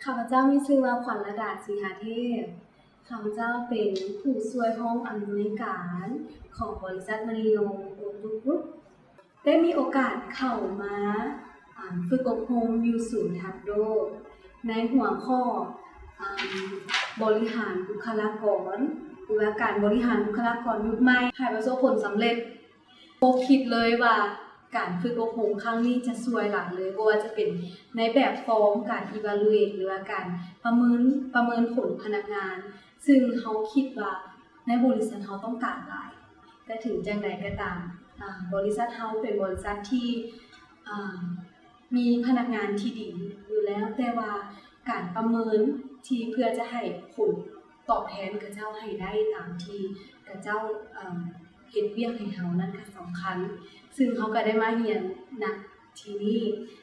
ข้าพเจ้ามีชื่อว่าขวัญระดาสิงหาเทพข้าพเจ้าเป็นผู้ช่วยห้องอำนวยการของบริษัทมณียงโอทูกรุ๊ปได้มีโอกาสเข้ามาฝึกอบรมอยู่ศูนย์ทักโดในหัวข้อบริหารบุคลากรหรือว่าการบริหารบุคลากรยุคใหม่ให้ประสบผลสำเร็จโบคิดเลยว่าการฝึกอบรมครั้งนี้จะสวยหลักเลยเพราะว่าจะเป็นในแบบฟอร์มการ evaluate หรือว่าการประเมินผลพนักงานซึ่งเขาคิดว่าในบริษัทเขาต้องการหลายแต่ถึงจังใดก็ตามบริษัทเขาเป็นบริษัทที่มีพนักงานที่ดีอยู่แล้วแต่ว่าการประเมินที่เพื่อจะให้ผลตอบแทนกับเจ้าให้ได้ตามที่กับเจ้าเฮ็ดเวียกให้เขานั่นก็สำคัญซึ่งเขาก็ได้มาเรียนนักที่นี่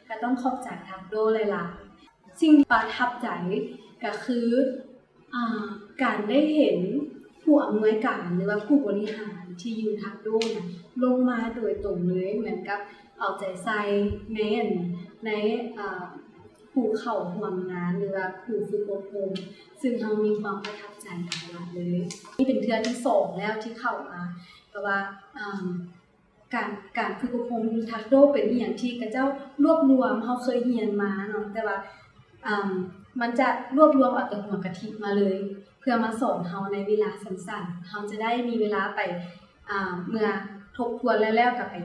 ก็ต้องขอบใจทักโดเลยล่ะสิ่งที่ประทับใจก็คือการได้เห็นผู้อำนวยการหรือว่าผู้บริหารที่อยู่ทักโดนะลงมาโดยตรงเลยเหมือนกับเอาใจใส่ในผู้เข้าร่วมงานหรือว่าผู้ฝึกอบรมซึ่งเรามีความประทับใจตลอดเลยนี่เป็นเทื่อที่2แล้วที่เข้ามาแต่ว่าการฝึกอบรมอยู่ทักโดเป็นอีหยังที่กระเจ้ารวบรวมเราเคยเรียนมาเนาะแต่ว่ามันจะรวบรวมเอาแต่หัวกะทิมาเลยเพื่อมาสอนเราในเวลาสั้นๆเราจะได้มีเวลาไปเมื่อทบทวนแล้วกลับไป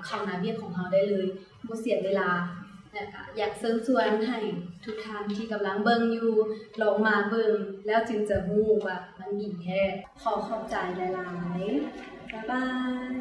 เข้าหน้าเวียกของเราได้เลยบ่เสียเวลานะคะอยากเชิญชวนให้ทุกท่านที่กำลังเบิ่งอยู่ลองมาเบิ่งแล้วจึงจะรู้ว่ามันดีแท้ขอบใจหลายๆบ๊ายบาย